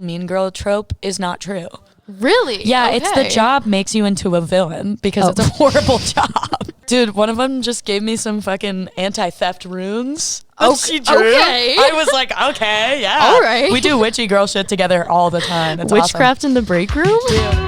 mean girl trope is not true. Really? Yeah, okay. it's the job makes you into a villain because it's a horrible job. Dude, one of them just gave me some fucking anti-theft runes that she drew. Okay. I was like, okay, yeah. All right. We do witchy girl shit together all the time. It's Witchcraft in the break room? Awesome.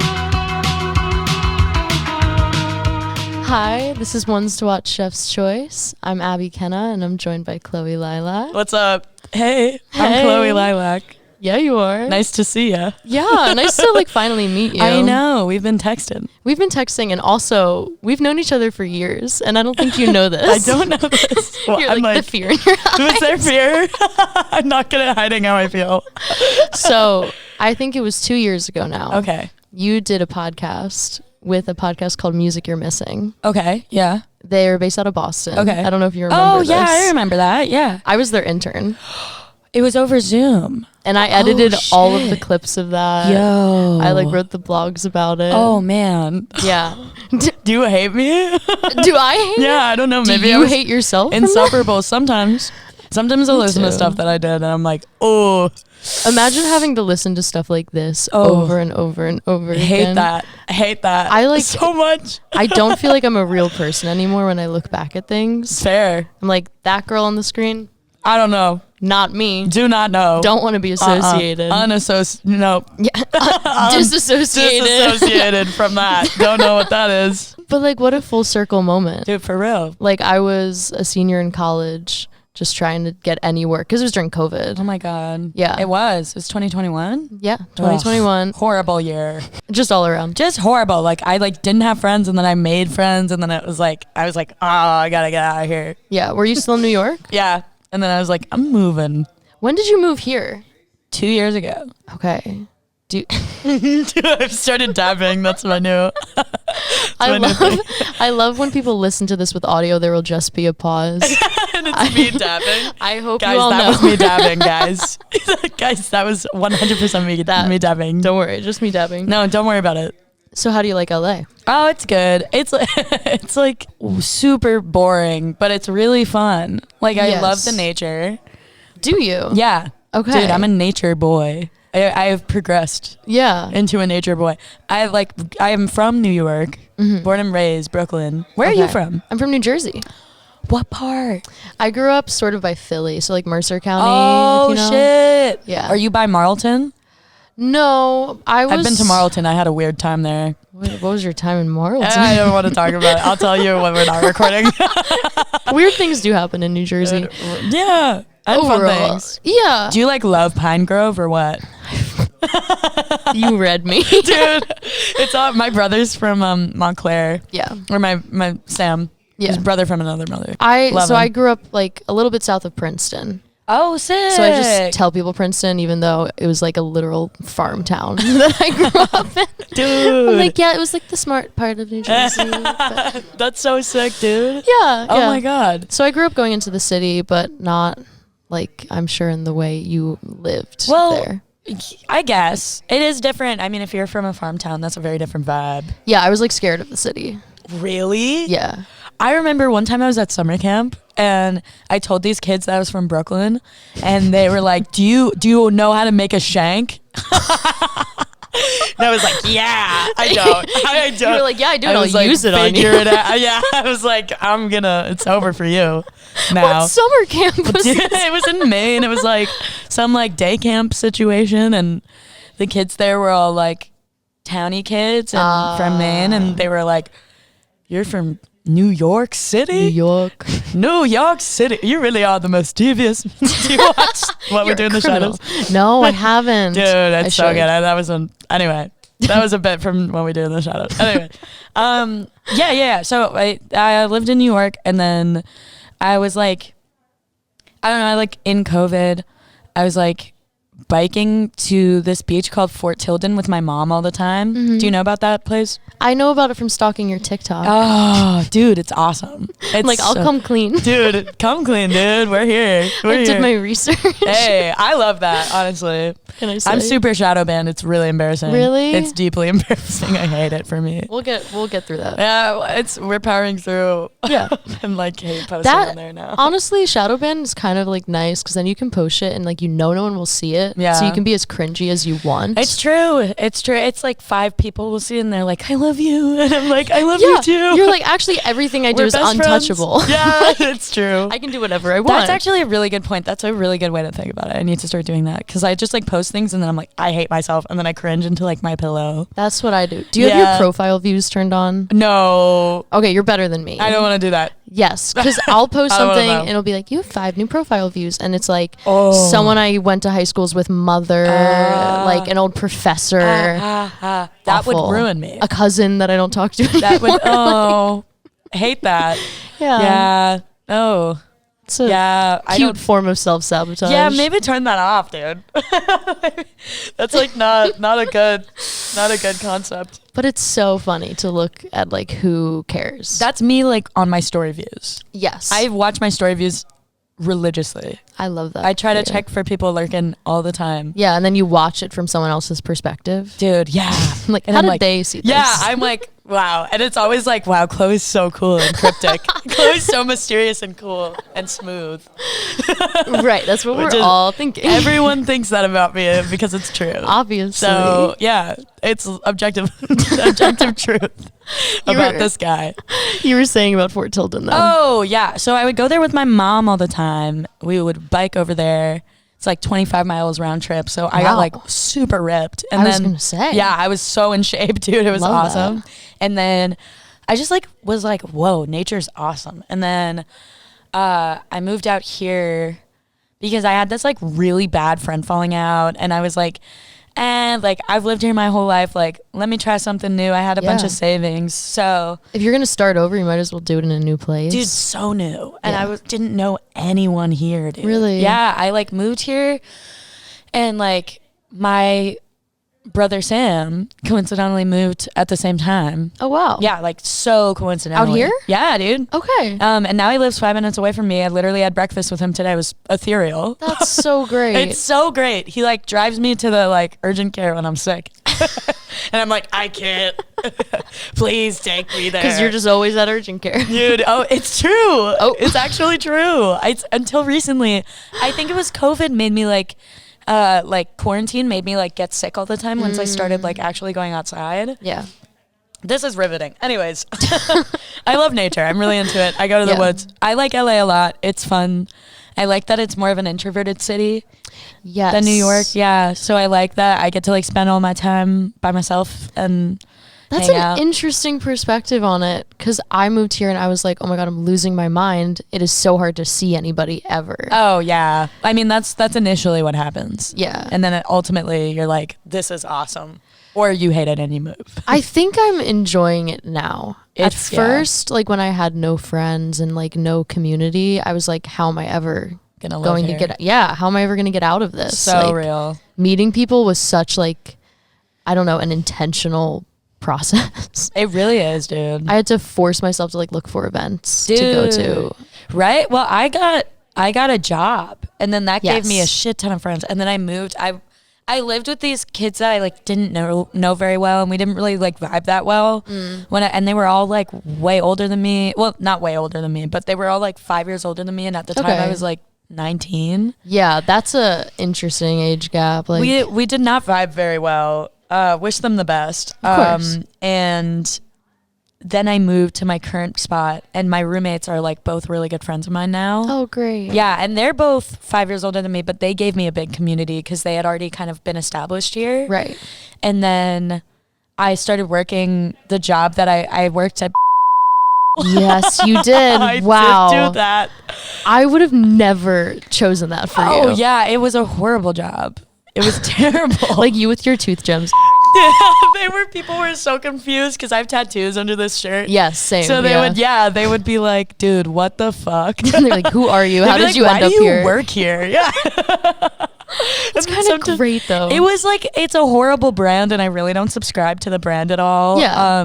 Hi, this is Ones to Watch Chef's Choice. I'm Abby Kenna, and I'm joined by Chloe Lilac. What's up? Hey, I'm Chloe Lilac. Yeah, you are. Nice to see ya. Yeah, nice to finally meet you. I know. We've been texting. We've been texting, and also we've known each other for years, and I don't think you know this. I don't know this. Well, You're I'm like the fear in your eyes. Was there fear? I'm not good at hiding how I feel. So I think it was 2 years ago now. Okay. You did a podcast with a podcast called Music You're Missing. Okay. Yeah. They're based out of Boston. Okay. I don't know if you remember Oh, yeah. this. I remember that. Yeah. I was their intern. It was over Zoom. And I edited all of the shit. clips of that. Yo. I wrote the blogs about it. Oh, man. Yeah. Do you hate me? Do I hate Yeah, I don't know. Do Maybe you I was hate yourself? from that? insufferable sometimes. Sometimes I listen to too. stuff that I did and I'm like, oh. Imagine having to listen to stuff like this Oh. over and over and over I again. hate that. I hate that. I like- so much. I don't feel like I'm a real person anymore when I look back at things. Fair. I'm like, that girl on the screen, I don't know. not me. Do not know. Don't want to be associated. No. Yeah. Disassociated. Disassociated from that. Don't know what that is. But like, what a full circle moment. Dude, for real. Like, I was a senior in college just trying to get any work because it was during COVID. Oh my God. Yeah. It was 2021. Yeah, 2021. Horrible year. Just all around. Just horrible. Like I didn't have friends and then I made friends and then it was like I was like, oh, I gotta get out of here. Yeah. Were you still in New York? Yeah. And then I was like, I'm moving. When did you move here? 2 years ago. Okay. I've started dabbing. That's my new. I love when people listen to this with audio. There will just be a pause. And it's me dabbing. I hope Guys, you all that know. was me dabbing, guys. Guys, that was 100% me dabbing. Don't worry, just me dabbing. No, don't worry about it. So how do you like LA? Oh, it's good. It's like super boring, but it's really fun. Like I Yes. love the nature. Do you? Yeah. Okay. Dude, I'm a nature boy. I have progressed Yeah. into a nature boy. I am from New York, born and raised, Brooklyn. Where are you Okay. from? I'm from New Jersey. What part? I grew up sort of by Philly, so like Mercer County. Oh, if you know. shit. Yeah. Are you by Marlton? No, I was. I've been to Marlton. I had a weird time there. What was your time in Marlton? I don't want to talk about it. I'll tell you when we're not recording. Weird things do happen in New Jersey. Yeah. And fun Overall, things. yeah. Do you love Pine Grove or what? You read me. Dude, it's all my brother's from Montclair. Yeah. Or my Sam. Yeah. His brother from another mother. So him. I grew up like a little bit south of Princeton. Oh, sick. So I just tell people Princeton, even though it was like a literal farm town that I grew up in. Dude. I'm like, yeah, it was like the smart part of New Jersey. But That's so sick, dude. yeah. Oh yeah. my God. So I grew up going into the city, but not like I'm sure in the way you lived there. I guess it is different. I mean, if you're from a farm town, that's a very different vibe. Yeah, I was like scared of the city. Really? Yeah. I remember one time I was at summer camp and I told these kids that I was from Brooklyn and they were like, do you know how to make a shank? And I was like, yeah, I don't. I don't. You were like, yeah, I do. I I'll was like, use it on figure you. it out. Yeah, I was like, it's over for you now. What summer camp was this? It was in Maine. It was like some like day camp situation and the kids there were all like towny kids and from Maine and they were like, you're from New York City? New York. New York City. You really are the most devious. Do you watch What We Do in the Criminal. Shadows? No, I haven't. Dude, that's so should. good. Anyway, that was a bit from What We Do in the Shadows. Anyway, yeah. So I lived in New York and then I was like, I don't know, in COVID, I was like biking to this beach called Fort Tilden with my mom all the time. Mm-hmm. Do you know about that place? I know about it from stalking your TikTok. Oh, dude, it's awesome. It's like, I'll come clean. Dude, come clean, dude. We're here. I did my research. Hey, I love that, honestly. can I say? I'm super shadow banned. It's really embarrassing. Really? It's deeply embarrassing. I hate it for me. We'll get through that. Yeah, we're powering through. Yeah. And like hate posting That on there now. honestly, shadow ban is kind of like nice because then you can post shit and like no one will see it. Yeah. So you can be as cringy as you want. It's true. It's like 5 people will see it and they're like, I love you. And I'm like, I love you too. You're like, actually everything I do We're is best untouchable. friends. Yeah, it's true. I can do whatever I want. That's actually a really good point. That's a really good way to think about it. I need to start doing that because I just like post things and then I'm like, I hate myself, and then I cringe into like my pillow. That's what I do. Do you have your profile views turned on? No. Okay, you're better than me. I don't want to do that. Yes, because I'll post I don't wanna something know. and it'll be like, you have 5 new profile views, and it's like Oh. someone I went to high schools with, mother, like an old professor, That Awful. would ruin me. a cousin that I don't talk to. That would hate that. Yeah. Oh. It's a Yeah. I cute don't. form of self-sabotage. Yeah, maybe turn that off, dude. That's like not a good concept. But it's so funny to look at like who cares. That's me like on my story views. Yes, I watch my story views religiously. I love that. I try to for you. check for people lurking all the time. Yeah, and then you watch it from someone else's perspective. Dude, yeah. Like, And how I'm did like, they see this? Yeah, I'm like, wow. And it's always like, wow, Chloe's so cool and cryptic. Chloe's so mysterious and cool and smooth. Right, that's what Which we're is- all thinking. Everyone thinks that about me because it's true. Obviously. So yeah, it's objective truth about this guy. You were saying about Fort Tilden, though. Oh yeah, so I would go there with my mom all the time. We would bike over there. It's like 25 miles round trip. So I got Wow. like super ripped. And I then, was gonna say. yeah, I was so in shape, dude. It was Love awesome. that. And then I just like was like, whoa, nature's awesome. And then I moved out here because I had this like really bad friend falling out, and I was like, like I've lived here my whole life. Like, let me try something new. I had a bunch Yeah. of savings, so If you're gonna start over, you might as well do it in a new place. dude, so new, and Yeah. I didn't know anyone here, dude. Really? Yeah, I like moved here, and like my brother Sam coincidentally moved at the same time. Oh wow. Yeah, like so coincidentally. Out here? Yeah, dude. Okay. And now he lives 5 minutes away from me. I literally had breakfast with him today. It was ethereal. That's so great. It's so great. He like drives me to the like urgent care when I'm sick. And I'm like, I can't. Please take me there. Because you're just always at urgent care. Dude, it's true. Oh. It's actually true. Until recently, I think it was COVID made me like quarantine made me like get sick all the time once I started like actually going outside. Yeah. This is riveting. Anyways, I love nature. I'm really into it. I go to the Yeah. woods. I like LA a lot. It's fun. I like that it's more of an introverted city Yes. than New York. Yeah. So I like that. I get to like spend all my time by myself and That's hang an out. interesting perspective on it. Because I moved here and I was like, oh my God, I'm losing my mind. It is so hard to see anybody ever. Oh yeah. I mean that's initially what happens. Yeah. And then ultimately you're like, this is awesome. Or you hate it and you move. I think I'm enjoying it now. At It's- yeah. first, like when I had no friends and like no community, I was like, how am I ever Gonna live going here. to get, how am I ever going to get out of this? So Like, real. meeting people was such like, I don't know, an intentional process. It really is, dude. I had to force myself to like look for events to go to. Right? Well, I got a job, and then that gave me a Yes. shit ton of friends. And then I moved. I lived with these kids that I like didn't know very well, and we didn't really like vibe that well. And they were all like way older than me. Well, not way older than me, but they were all like 5 years older than me. And at the time, Okay. I was like 19. Yeah, that's a interesting age gap. Like, We did not vibe very well. Wish them the best. Of course. And then I moved to my current spot, and my roommates are like both really good friends of mine now. oh great. Yeah, and they're both 5 years older than me, but they gave me a big community because they had already kind of been established here. Right. And then I started working the job that I worked at. Yes, you did. I Wow. did do that. I would have never chosen that for you. Oh yeah, it was a horrible job. It was terrible. Like you with your tooth gems. People were so confused because I have tattoos under this shirt. Yes, same. So they would be like, dude, what the fuck? They're like, who are you? How They'd be did like, you why end up do you here? work here? Yeah. It's kind of great though. It was like, it's a horrible brand, and I really don't subscribe to the brand at all. Yeah.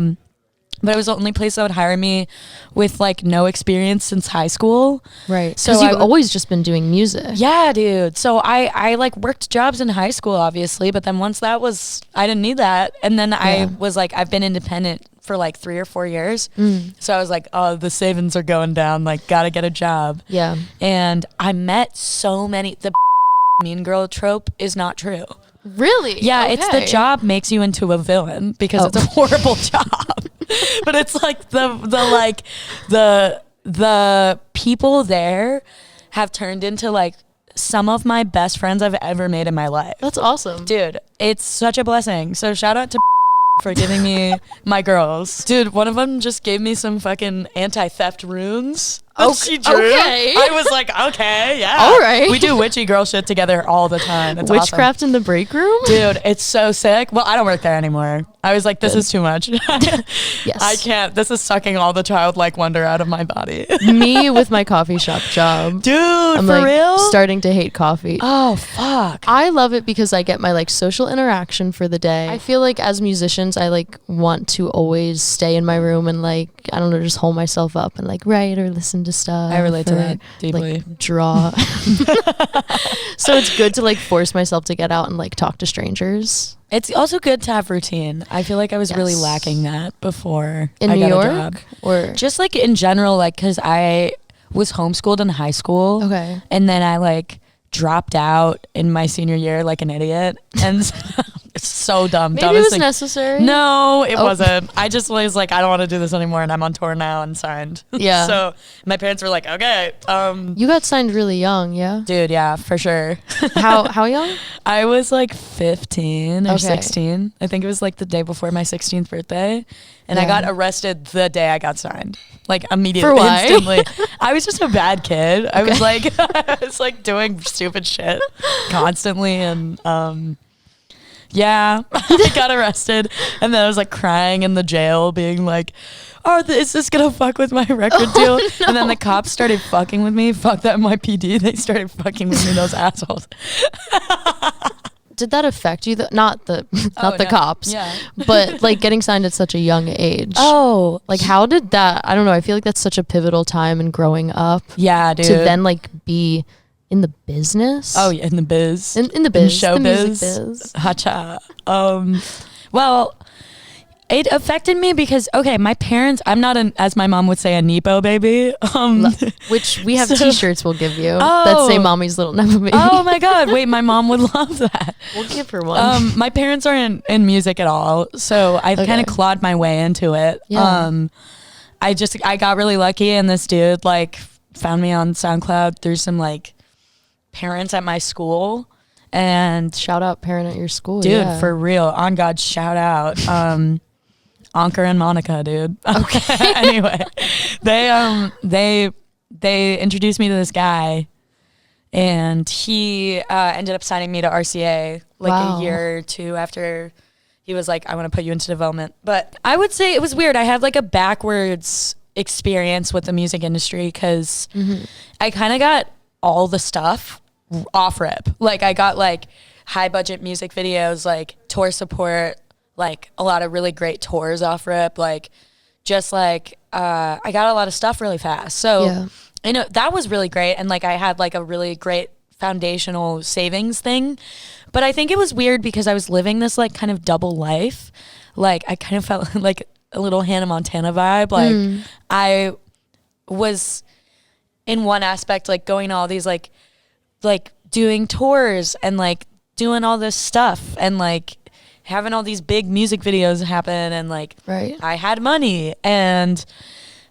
but it was the only place that would hire me with like no experience since high school. Right. So you've always just been doing music. Yeah, dude. So I like worked jobs in high school, obviously, but then once that was, I didn't need that. And then I was like, I've been independent for like 3 or 4 years. So I was like, oh, the savings are going down. Like, gotta get a job. Yeah. And I met so many, the mean girl trope is not true. Really? Yeah, it's the job makes you into a villain because it's a horrible job. But it's like the people there have turned into like some of my best friends I've ever made in my life. That's awesome. Dude, it's such a blessing. So shout out to for giving me my girls. Dude, one of them just gave me some fucking anti-theft runes. She drew. Okay. I was like, okay, yeah. All right. We do witchy girl shit together all the time. It's Witchcraft awesome. In the break room? Dude, it's so sick. Well, I don't work there anymore. I was like, this is too much. Yes. I can't. This is sucking all the childlike wonder out of my body. Me with my coffee shop job. Dude, I'm for like real? starting to hate coffee. Oh, fuck. I love it because I get my like social interaction for the day. I feel like as musicians, I like want to always stay in my room and like, I don't know, just hold myself up and like write or listen to stuff. I relate to that deeply. Like draw. So it's good to like force myself to get out and like talk to strangers. It's also good to have routine. I feel like I was really Yes. lacking that before In I New got York? a job. Or Just like in general, like, because I was homeschooled in high school. okay. And then I like dropped out in my senior year like an idiot. And it's so dumb. Maybe it was necessary. No, it Oh. wasn't. I just was like, I don't want to do this anymore, and I'm on tour now and signed. Yeah. So my parents were like, okay, You got signed really young, yeah? dude, yeah, for sure. How young? I was like 15 or Okay. 16. I think it was like the day before my 16th birthday, and I Yeah. got arrested the day I got signed. Like immediately, For why? instantly. I was just a bad kid. I was like, I was like doing stupid shit constantly, and yeah, I got arrested, and then I was like crying in the jail, being like, "Oh, is this gonna fuck with my record deal?" No. And then the cops started fucking with me. Fuck that NYPD. They started fucking with me, those assholes. Did that affect you? Not the Oh, no. cops, Yeah. but like getting signed at such a young age. Oh, Like how did that? I don't know. I feel like that's such a pivotal time in growing up yeah, dude. to then like be in the business. Oh yeah, in the biz. in the biz, show the music biz. biz. Hacha. Well, it affected me because my parents. I'm not as my mom would say, a nepo baby. Which we have So- T-shirts we'll give you that Oh. say "Mommy's little nepo baby." Oh my god! Wait, my mom would love that. We'll give her one. My parents aren't in music at all, so I kind Okay. of clawed my way into it. Yeah. I got really lucky, and this dude like found me on SoundCloud through some like parents at my school, and Shout out parent at your school, dude, yeah. for real, on God, shout out, Anker and Monica, dude. Okay. Anyway, they introduced me to this guy, and he ended up signing me to RCA like Wow. a year or two after he was like, I want to put you into development. But I would say it was weird. I had like a backwards experience with the music industry because I kind of got all the stuff off rip. Like I got like high budget music videos, like tour support, like a lot of really great tours off rip, like just like I got a lot of stuff really fast. So Yeah. you know, that was really great, and like I had like a really great foundational savings thing. But I think it was weird because I was living this like kind of double life. Like I kind of felt like a little Hannah Montana vibe. Like I was in one aspect like going to all these like doing tours and like doing all this stuff and like having all these big music videos happen, and like Right. I had money, and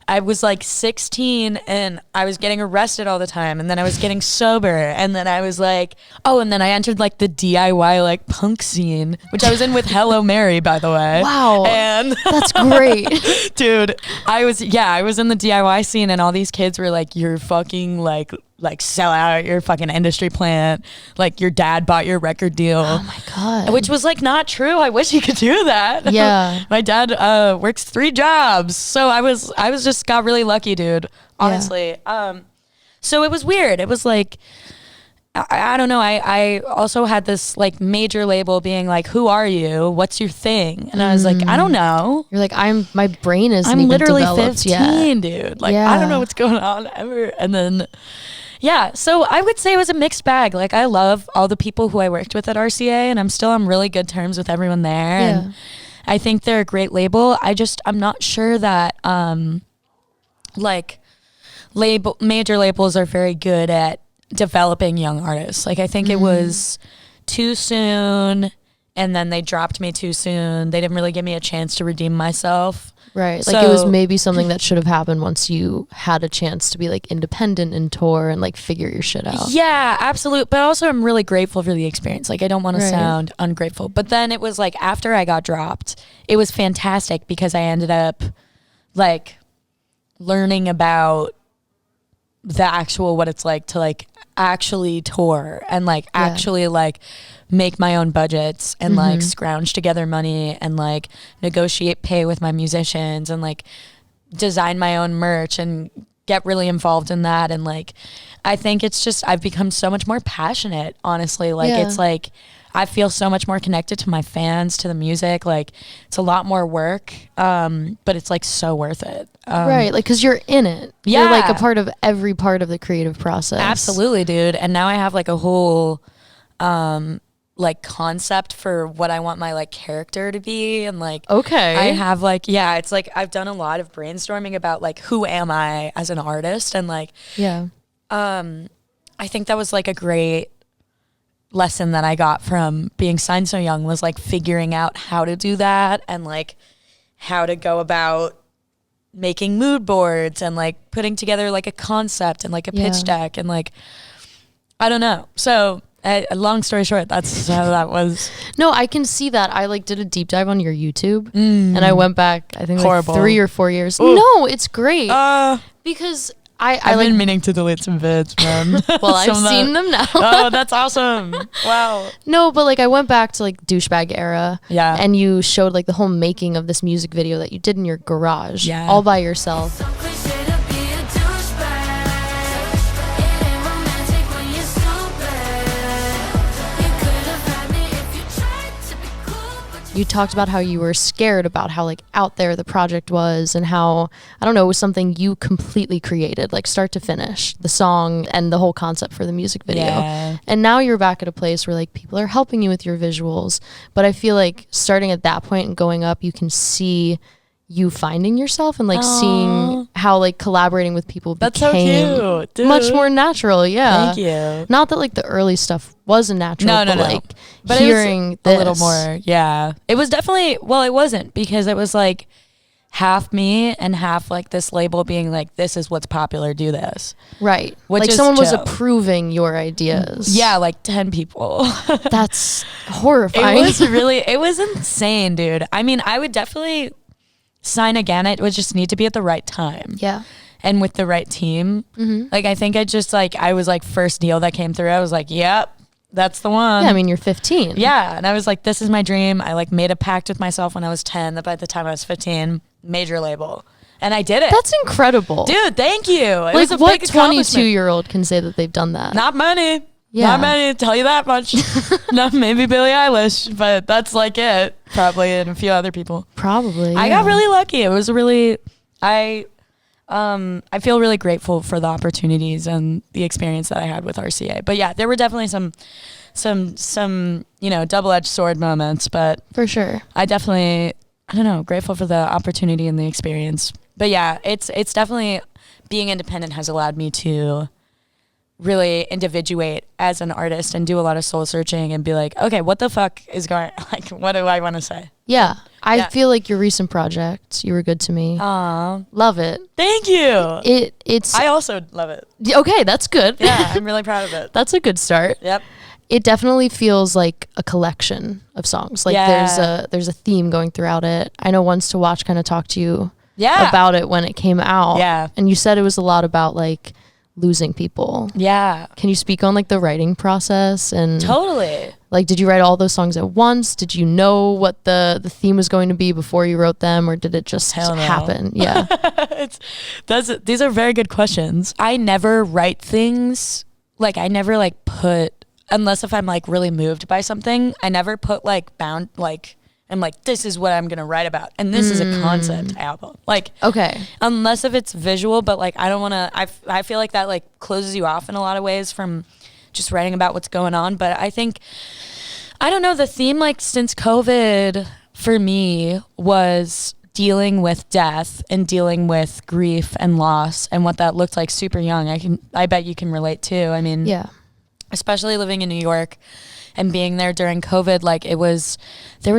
I was like 16 and I was getting arrested all the time, and then I was getting sober, and then I was like, oh, and then I entered like the DIY like punk scene, which I was in with Hello Mary, by the way. Wow. And That's great. dude, I was in the DIY scene, and all these kids were like, you're fucking like sell out your fucking industry plant, like your dad bought your record deal. Oh my god. Which was like not true. I wish he could do that. Yeah. My dad works 3 jobs. So I was just got really lucky, dude. Honestly. So it was weird. It was like I don't know. I also had this like major label being like, who are you? What's your thing? And I was like, I don't know. You're like, my brain isn't I'm even literally developed 15, yet. dude. Like, I don't know what's going on ever. And then, yeah. So I would say it was a mixed bag. Like, I love all the people who I worked with at RCA, and I'm still on really good terms with everyone there. Yeah. And I think they're a great label. I'm not sure that, like, major labels are very good at developing young artists. Like, I think it was too soon, and then they dropped me too soon. They didn't really give me a chance to redeem myself. Right. So, like, it was maybe something that should have happened once you had a chance to be like independent and tour and like figure your shit out. Yeah, absolute. But also I'm really grateful for the experience. Like, I don't want to sound ungrateful. But then it was like after I got dropped, it was fantastic because I ended up like learning about the actual what it's like to like actually tour and like actually like make my own budgets and like scrounge together money and like negotiate pay with my musicians and like design my own merch and get really involved in that. And like I think it's just I've become so much more passionate, honestly. Like it's like I feel so much more connected to my fans, to the music. Like it's a lot more work, but it's like so worth it. Right, like because you're in it. Yeah. You're like a part of every part of the creative process. Absolutely, dude. And now I have like a whole like concept for what I want my like character to be. And like I have like it's like I've done a lot of brainstorming about like who am I as an artist, and like I think that was like a great lesson that I got from being signed so young, was like figuring out how to do that and like how to go about making mood boards and like putting together like a concept and like a pitch deck and like I don't know. So long story short, that's how that was. No, I can see that. I like did a deep dive on your YouTube and I went back I think like 3 or 4 years. Ooh. No, it's great because I've been meaning to delete some vids, man. Well, I've seen them now. Oh, that's awesome. Wow. No, but like I went back to like douchebag era. Yeah. And you showed like the whole making of this music video that you did in your garage all by yourself. You talked about how you were scared about how like out there the project was and how, I don't know, it was something you completely created, like start to finish, the song and the whole concept for the music video. Yeah. And now you're back at a place where like people are helping you with your visuals. But I feel like starting at that point and going up, you can see you finding yourself and like seeing how like collaborating with people became so cute, dude. Much more natural. Yeah. Thank you. Not that like the early stuff wasn't natural, No. like but hearing it was a little more. Yeah. It was definitely, well, it wasn't, because it was like half me and half like this label being like, this is what's popular, do this. Right. Which like is someone was chill. approving your ideas. Yeah, like 10 people. That's horrifying. It was insane, dude. I mean, I would definitely sign again. It would just need to be at the right time. Yeah. And with the right team. Like, I think I was like first deal that came through, I was like, yep, that's the one. Yeah, I mean, you're 15. Yeah. And I was like, this is my dream. I like made a pact with myself when I was 10 that by the time I was 15, major label. And I did it. That's incredible. Dude, thank you. It like was a what big accomplishment. 22-year-old can say that they've done that? Not many. Yeah. Not many, tell you that much. No, maybe Billie Eilish, but that's like it. Probably, and a few other people. Probably. I got really lucky. It was really, I feel really grateful for the opportunities and the experience that I had with RCA. But yeah, there were definitely some double-edged sword moments, but for sure. I don't know, grateful for the opportunity and the experience. But yeah, it's definitely, being independent has allowed me to really individuate as an artist and do a lot of soul searching and be like, okay, what the fuck is going, like, what do I want to say? Yeah. I feel like your recent project, You Were Good to Me. Aww. Love it. Thank you. It's I also love it. Okay, that's good. Yeah, I'm really proud of it. That's a good start. Yep. It definitely feels like a collection of songs. Like there's a theme going throughout it. I know Once to Watch kind of talked to you about it when it came out. Yeah. And you said it was a lot about like losing people. Yeah. Can you speak on like the writing process and totally, like, did you write all those songs at once? Did you know what the theme was going to be before you wrote them, or did it just happen? Yeah. These are very good questions. I never write things, like I never like put unless if I'm like really moved by something, I never put like I'm like, this is what I'm gonna write about, and this is a concept album. Like, Okay. unless if it's visual, but like I don't want to. I feel like that like closes you off in a lot of ways from just writing about what's going on. But I think, I don't know, the theme like since COVID for me was dealing with death and dealing with grief and loss and what that looked like super young. I bet you can relate too. I mean, Yeah. especially living in New York and being there during COVID, like there was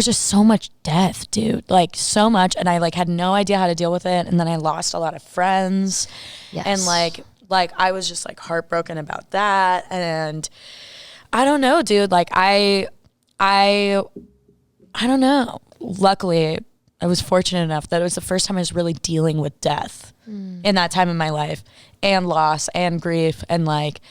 just so much death, dude, like so much. And I like had no idea how to deal with it. And then I lost a lot of friends. Yes. And like I was just like heartbroken about that. And I don't know, dude, like I don't know. Luckily, I was fortunate enough that it was the first time I was really dealing with death in that time in my life, and loss and grief, and like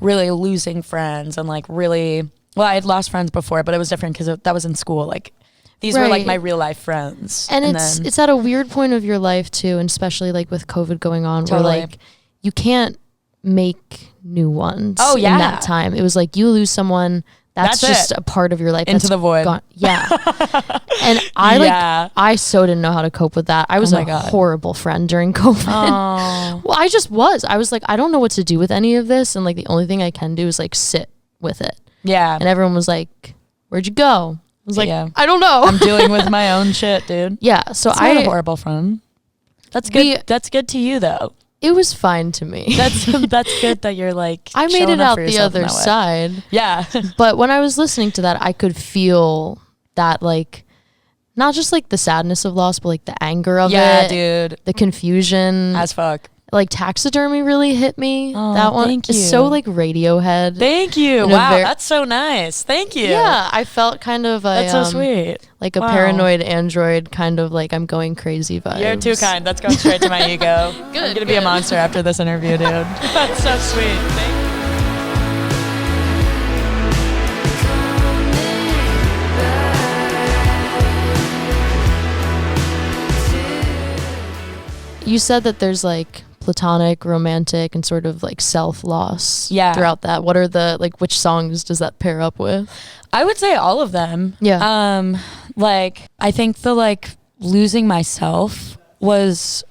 really losing friends, and like really, well, I had lost friends before, but it was different because that was in school. Like these were like my real life friends. And it's at a weird point of your life too, and especially like with COVID going on, Totally. where like you can't make new ones. Oh, yeah. In that time, it was like you lose someone. That's just it. a part of your life. Into the void. Gone. Yeah. And I so didn't know how to cope with that. I was a horrible friend during COVID. Oh. Well, I just was. I was like, I don't know what to do with any of this. And like, the only thing I can do is like sit with it. Yeah. And everyone was like, where'd you go? I was like, Yeah. I don't know. I'm dealing with my own shit, dude. Yeah. So It's not a horrible friend. That's good. That's good to you though. It was fine to me. That's good that you're like, I made showing it up out for the yourself in other that way. side. Yeah. But when I was listening to that, I could feel that, like, not just like the sadness of loss, but like the anger of it. Dude. The confusion. As fuck. Like Taxidermy really hit me. Oh, that one. thank It's you. so like Radiohead. Thank you. In a Wow. ver- That's so nice. Thank you. Yeah, I felt kind of That's so sweet. like a Wow. paranoid android, kind of like I'm going crazy vibes. You're too kind. That's going straight to my ego. Good, I'm gonna be a monster after this interview, dude. That's so sweet. Thank You said that there's like platonic, romantic, and sort of like self-loss throughout that. What are the, like, which songs does that pair up with? I would say all of them. Yeah. Like I think the like losing myself was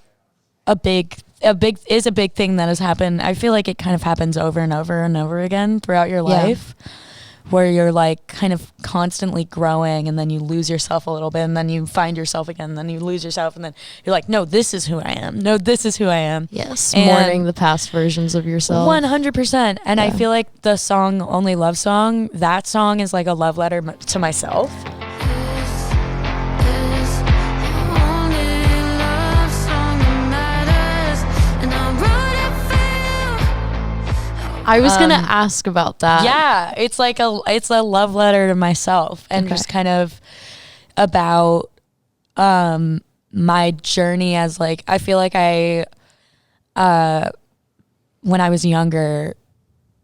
a big thing that has happened. I feel like it kind of happens over and over and over again throughout your life, where you're like kind of constantly growing, and then you lose yourself a little bit, and then you find yourself again, and then you lose yourself, and then you're like, no, this is who I am. No, this is who I am. Yes. And Mourning the past versions of yourself. 100%. And I feel like the song Only Love Song, that song is like a love letter to myself. I was gonna ask about that. Yeah, it's like it's a love letter to myself, and just kind of about my journey as like, I feel like when I was younger,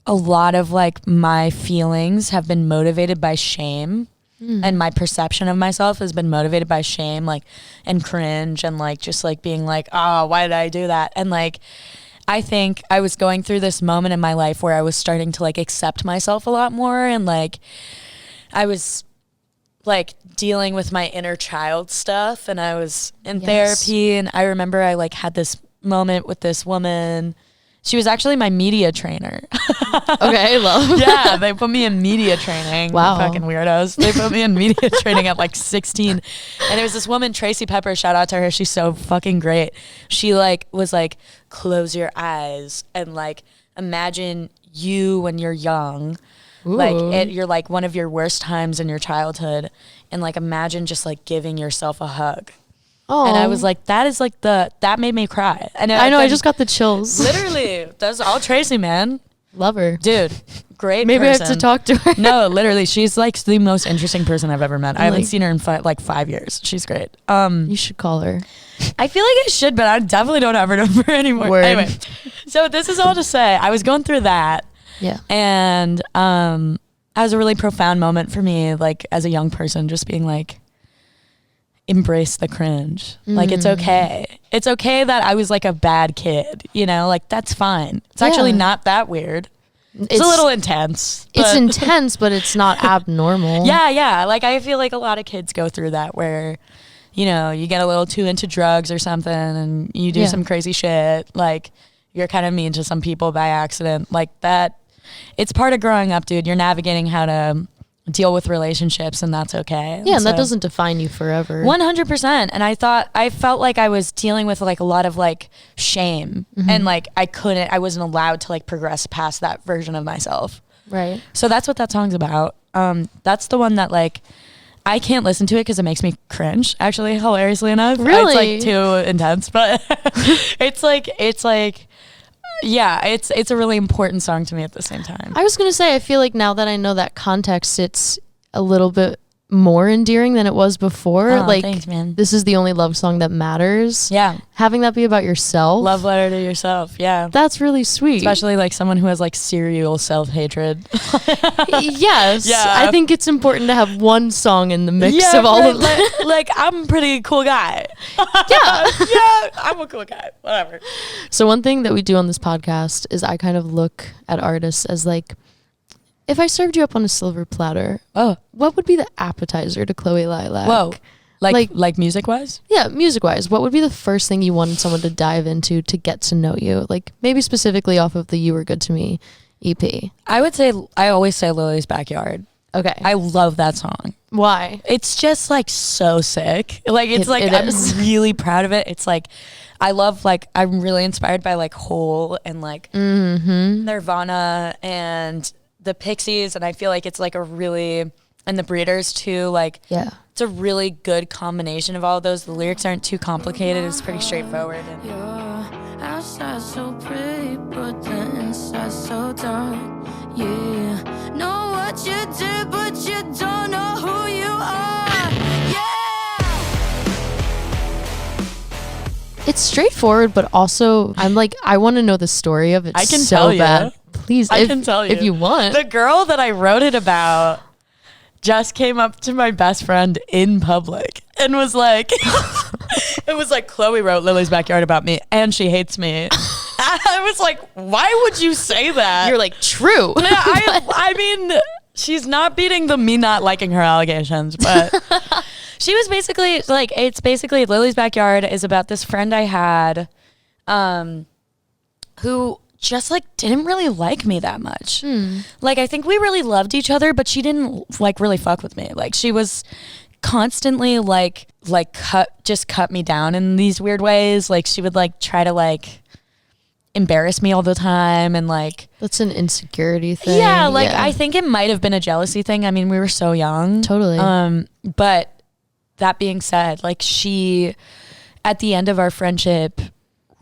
a lot of like my feelings have been motivated by shame. And my perception of myself has been motivated by shame, like, and cringe, and like just like being like, oh, why did I do that? And like, I think I was going through this moment in my life where I was starting to like accept myself a lot more, and like I was like dealing with my inner child stuff, and I was in therapy, and I remember I like had this moment with this woman. She was actually my media trainer. Okay, love. Yeah, they put me in media training. Wow. Fucking weirdos. They put me in media training at like 16. And there was this woman, Tracy Pepper, shout out to her. She's so fucking great. She like was like, close your eyes and like imagine you when you're young. Ooh. Like you're like one of your worst times in your childhood, and like imagine just like giving yourself a hug. Oh. And I was like, that is like that made me cry. And I know, I just got the chills. Literally, that's all Tracy, man. Love her. Dude, great Maybe person. I have to talk to her. No, literally, she's like the most interesting person I've ever met. I haven't seen her in like 5 years. She's great. You should call her. I feel like I should, but I definitely don't have her number anymore. Word. Anyway, so this is all to say, I was going through that. Yeah. And that was a really profound moment for me, like as a young person, just being like, embrace the cringe. Like, it's okay. It's okay that I was like a bad kid, you know, like that's fine. It's actually not that weird. It's a little intense. It's intense, but it's not abnormal. Yeah. Like, I feel like a lot of kids go through that where, you know, you get a little too into drugs or something and you do some crazy shit. Like, you're kind of mean to some people by accident. Like, that, it's part of growing up, dude. You're navigating how to deal with relationships, and that's okay. Yeah, and that doesn't define you forever. 100%. And I felt like I was dealing with like a lot of like shame, and like I wasn't allowed to like progress past that version of myself. Right. So that's what that song's about. That's the one that like I can't listen to it because it makes me cringe, actually, hilariously enough. Really? It's like too intense, but it's like yeah, it's a really important song to me at the same time. I was going to say, I feel like now that I know that context, it's a little bit more endearing than it was before. Oh, like, thanks, man. This is the only love song that matters. Yeah. Having that be about yourself. Love letter to yourself. Yeah. That's really sweet. Especially like someone who has like serial self-hatred. Yes. Yeah. I think it's important to have one song in the mix of all of them. Like, I'm a pretty cool guy. Yeah. Yeah, I'm a cool guy. Whatever. So one thing that we do on this podcast is I kind of look at artists as like, if I served you up on a silver platter, what would be the appetizer to Chloe Lilac? Whoa. Like music-wise? Yeah, music-wise. What would be the first thing you wanted someone to dive into to get to know you? Like, maybe specifically off of the You Were Good to Me EP. I always say Lily's Backyard. Okay. I love that song. Why? It's just like so sick. Like, it's I'm really proud of it. It's like, I'm really inspired by like Hole and like Nirvana and the Pixies, and I feel like it's like a really, and the Breeders too, like it's a really good combination of all of those. The lyrics aren't too complicated, it's pretty straightforward. And your outside so pretty, but the inside so dark. Yeah, know what you did, but you don't know who you are. Yeah. It's straightforward, but also I'm like, I want to know the story of it. I can so tell you. bad. Please, I can tell you if you want. The girl that I wrote it about just came up to my best friend in public and was like, it was like, Chloe wrote Lily's Backyard about me and she hates me. I was like, why would you say that? You're like, true. I mean, she's not beating the me not liking her allegations, but she was basically like, it's basically Lily's Backyard is about this friend I had who just like didn't really like me that much. Like, I think we really loved each other, but she didn't like really fuck with me. Like, she was constantly cut me down in these weird ways. Like, she would like try to like embarrass me all the time, and like that's an insecurity thing. I think it might have been a jealousy thing. I mean, we were so young. Totally. But that being said, like, she at the end of our friendship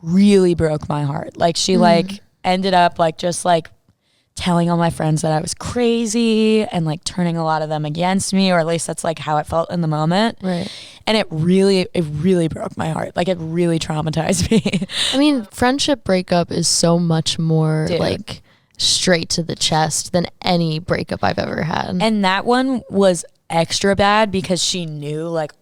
really broke my heart. Like, she like ended up like just like telling all my friends that I was crazy and like turning a lot of them against me, or at least that's like how it felt in the moment. Right. And it really broke my heart. Like, it really traumatized me. I mean, friendship breakup is so much more Dude. like straight to the chest than any breakup I've ever had. And that one was extra bad because she knew like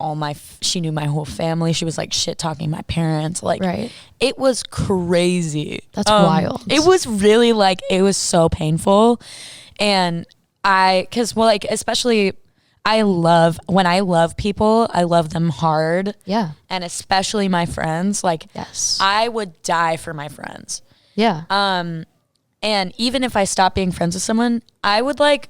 she knew my whole family. She was like shit talking my parents. Like, right. It was crazy. That's wild. It was really like, it was so painful. And especially when I love people, I love them hard. Yeah. And especially my friends. Like, yes, I would die for my friends. Yeah. And even if I stopped being friends with someone, I would like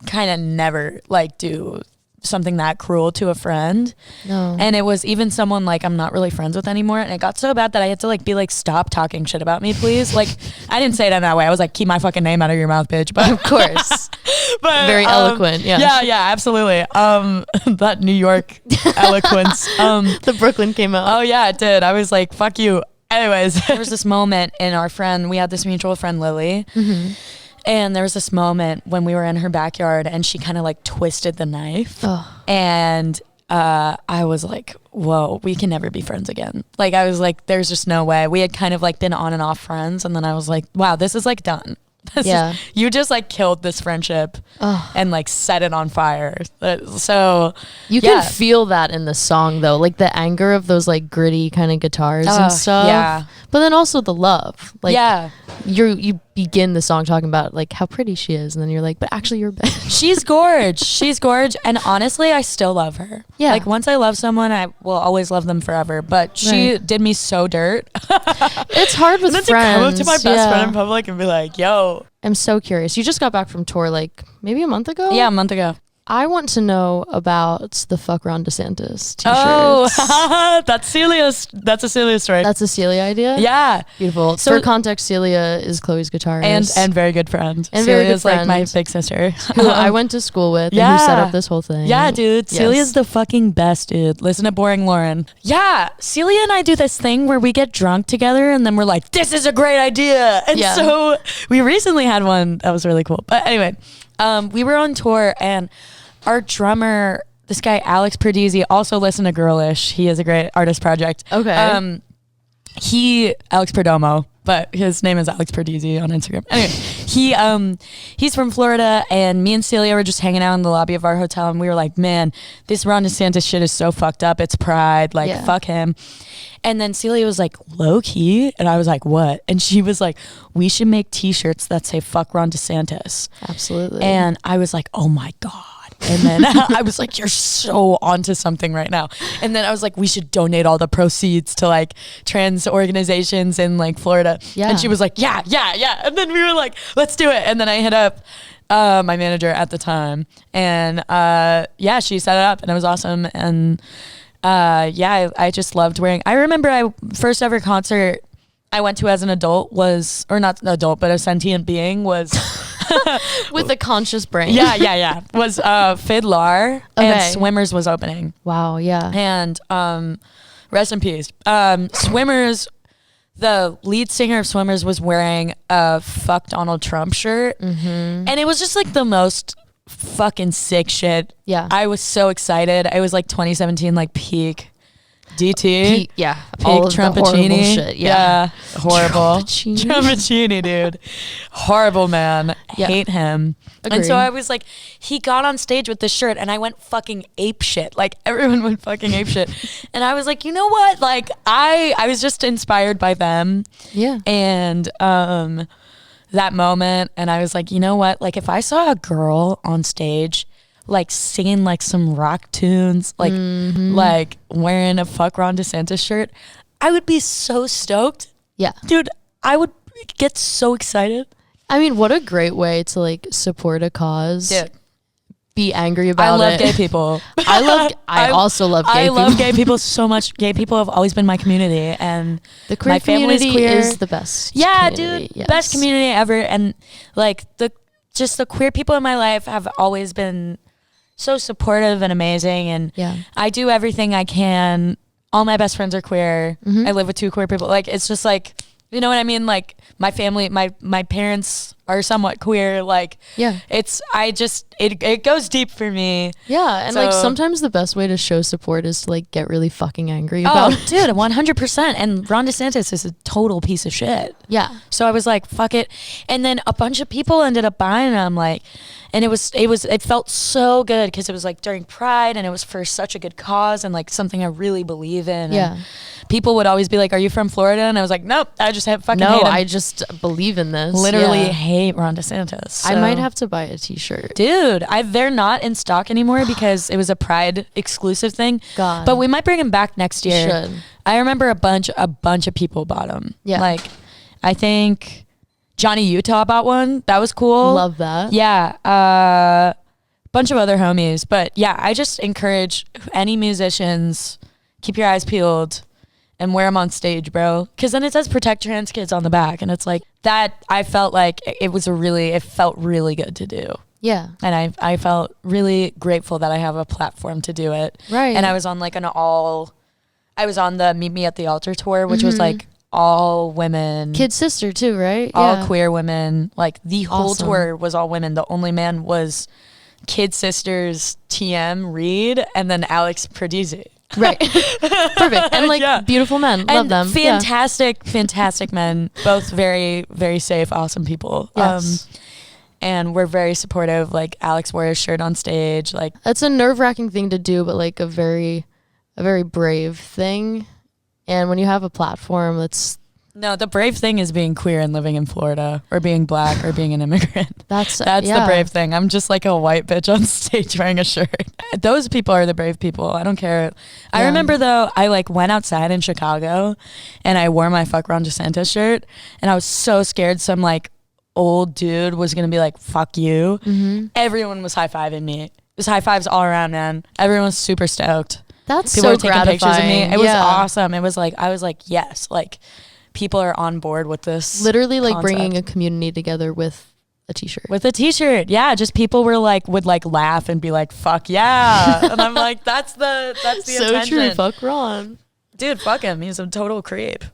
kind of never like do something that cruel to a friend. No. And it was even someone like I'm not really friends with anymore, and it got so bad that I had to like be like, stop talking shit about me, please. Like, I didn't say it in that way. I was like, keep my fucking name out of your mouth, bitch. But of course. But very eloquent. Yeah, absolutely. That New York eloquence. The Brooklyn came out. Oh yeah, it did. I was like, fuck you. Anyways, there was this moment in we had this mutual friend, Lily. And there was this moment when we were in her backyard and she kind of like twisted the knife. And I was like, whoa, we can never be friends again. Like, I was like, there's just no way. We had kind of like been on and off friends. And then I was like, wow, this is like done. You just like killed this friendship and like set it on fire. So you can feel that in the song though, like the anger of those like gritty kind of guitars and stuff. Yeah. But then also the love. Like, you begin the song talking about like how pretty she is, and then you're like, but actually you're a bitch. She's gorge. She's gorge. And honestly, I still love her. Yeah. Like once I love someone, I will always love them forever. But she did me so dirt. It's hard with and then friends. to come up to my best friend in public and be like, yo. I'm so curious. You just got back from tour like maybe a month ago? Yeah, a month ago. I want to know about the Fuck Ron DeSantis t-shirts. Oh, that's Celia's. That's a Celia story. That's a Celia idea? Yeah. Beautiful. So- for context, Celia is Chloe's guitarist. And very good friend. And very good Celia's like my friend. big sister. who I went to school with and who set up this whole thing. Yeah, dude. Yes. Celia's the fucking best, dude. Listen to Boring Lauren. Yeah. Celia and I do this thing where we get drunk together and then we're like, this is a great idea. And so we recently had one that was really cool. But anyway, we were on tour and our drummer, this guy, Alex Perdizzi, also listened to Girlish. He is a great artist project. Okay. Alex Perdomo, but his name is Alex Perdizzi on Instagram. Anyway, he's from Florida, and me and Celia were just hanging out in the lobby of our hotel, and we were like, man, this Ron DeSantis shit is so fucked up. It's pride. Like, fuck him. And then Celia was like, low key? And I was like, what? And she was like, we should make t-shirts that say fuck Ron DeSantis. Absolutely. And I was like, oh my God. And then I was like, you're so onto something right now. And then I was like, we should donate all the proceeds to like trans organizations in like Florida. Yeah. And she was like, yeah. And then we were like, let's do it. And then I hit up my manager at the time. And she set it up and it was awesome. And I just loved wearing. I remember first ever concert I went to as an adult was, or not an adult, but a sentient being was... with a conscious brain. Yeah. Was Fiddler and Swimmers was opening. Wow, yeah. And rest in peace. Swimmers, the lead singer of Swimmers was wearing a fuck Donald Trump shirt. Mm-hmm. And it was just like the most fucking sick shit. Yeah. I was so excited. I was like 2017, like peak DT. Peak all of Trumpacini. The horrible shit. Yeah. Horrible. Trumpacini, dude. Horrible, man. Yeah. Hate him. Agreed. And so I was like, he got on stage with this shirt and I went fucking ape shit. Like everyone went fucking ape shit. And I was like, you know what? Like I was just inspired by them. Yeah. And that moment. And I was like, you know what? Like if I saw a girl on stage like singing like some rock tunes, like like wearing a fuck Ron DeSantis shirt, I would be so stoked. Yeah. Dude, I would get so excited. I mean, what a great way to like support a cause. Dude. Be angry about it. I love gay people. I also love gay people. I love gay people so much. Gay people have always been my community, and the queer my family's community queer. Is the best. Yeah, community. dude, Yes. best community ever. And like the queer people in my life have always been so supportive and amazing. And I do everything I can. All my best friends are queer. Mm-hmm. I live with 2 queer people. Like it's just like, you know what I mean? Like my family, my parents are somewhat queer. Like it goes deep for me. Yeah, and like sometimes the best way to show support is to like get really fucking angry about it. Dude, 100%. And Ron DeSantis is a total piece of shit. Yeah. So I was like, fuck it. And then a bunch of people ended up buying them, like, and it felt so good because it was like during Pride and it was for such a good cause and like something I really believe in. Yeah. And people would always be like, are you from Florida? And I was like, nope, I just hate him. I just believe in this. Literally hate Ron DeSantis. So. I might have to buy a t-shirt. Dude, they're not in stock anymore because it was a Pride exclusive thing. God. But we might bring them back next year. You should. I remember a bunch of people bought them. Yeah. Like, I think Johnny Utah bought one. That was cool. Love that. Yeah. Bunch of other homies. But yeah, I just encourage any musicians, keep your eyes peeled and wear them on stage, bro. Because then it says protect trans kids on the back. And it's like that. I felt like it felt really good to do. Yeah. And I felt really grateful that I have a platform to do it. Right. And I was on like I was on the Meet Me at the Altar tour, which was like all women. Kid Sister too, right? All queer women. Like the whole Awesome. tour was all women. The only man was Kid Sisters TM Reed and then Alex Perdizzi. Right. Perfect. And like beautiful men. Love them. Fantastic men. Both very, very safe, awesome people. Yes. And we're very supportive. Like Alex wore his shirt on stage. Like that's a nerve-wracking thing to do, but like a very brave thing. And when you have a platform that's No, the brave thing is being queer and living in Florida, or being black, or being an immigrant. That's the brave thing. I'm just like a white bitch on stage wearing a shirt. Those people are the brave people. I don't care. I remember though, I like went outside in Chicago and I wore my Fuck Ron DeSantis shirt, and I was so scared some like old dude was gonna be like, fuck you. Everyone was high-fiving me. It was high fives all around, man. Everyone was super stoked. That's people so were taking gratifying. pictures of me. It was awesome. It was like, I was like, yes, like people are on board with this. Literally like concept. bringing a community together with a t-shirt. With a t-shirt. Yeah. Just people were like, would like laugh and be like, fuck yeah. And I'm like, that's the so intention. true. Fuck Ron. Dude, fuck him. He's a total creep.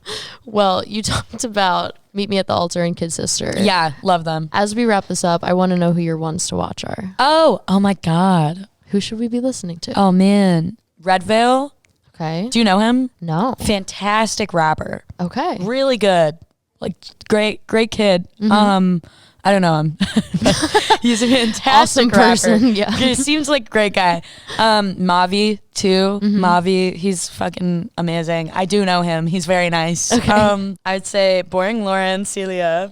Well, you talked about Meet Me at the Altar and Kid Sister. Yeah. Love them. As we wrap this up, I want to know who your ones to watch are. Oh my God. Who should we be listening to? Oh man. Red Veil. Okay. Do you know him? No. Fantastic rapper. Okay. Really good. Like great kid. I don't know him. He's a fantastic awesome person. rapper. Yeah. He seems like a great guy. Mavi too. Mavi, he's fucking amazing. I do know him. He's very nice. Okay. I'd say Boring Lauren, Celia.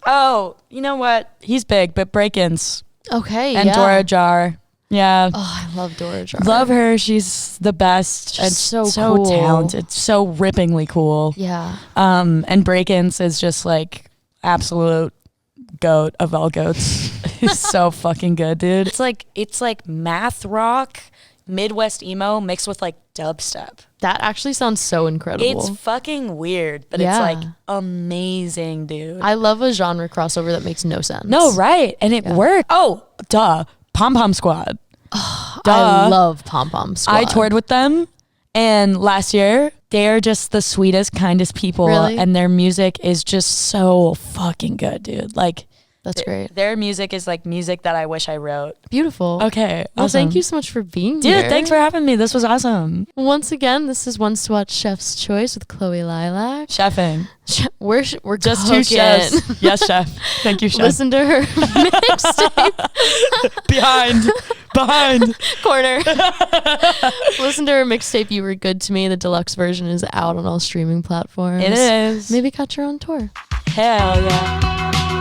Oh, you know what? He's big, but Break-Ins. Okay. And Dora Jar. Yeah. Oh, I love Dora Jar. Love her. She's the best. She's and so cool. talented. So rippingly cool. Yeah. And Break-Ins is just like absolute goat of all goats. He's so fucking good, dude. It's like math rock, Midwest emo mixed with like dubstep. That actually sounds so incredible. It's fucking weird, but it's like amazing, dude. I love a genre crossover that makes no sense. No, right. And it worked. Oh, duh. Pom Pom Squad. I love Pom Pom Squad. I toured with them, and last year they are just the sweetest, kindest people. Really? And their music is just so fucking good, dude. Like, that's great. Their music is like music that I wish I wrote. Beautiful. Okay. Well, awesome. thank you so much for being here. Dude, thanks for having me. This was awesome. Once again, this is Ones to Watch Chef's Choice with Chloe Lilac. Chefing. We're just cooking. 2 chefs. Yes, chef. Thank you, chef. Listen to her mixtape. Behind. Corner. Listen to her mixtape, You Were Good to Me. The deluxe version is out on all streaming platforms. It is. Maybe catch her on tour. Hell yeah.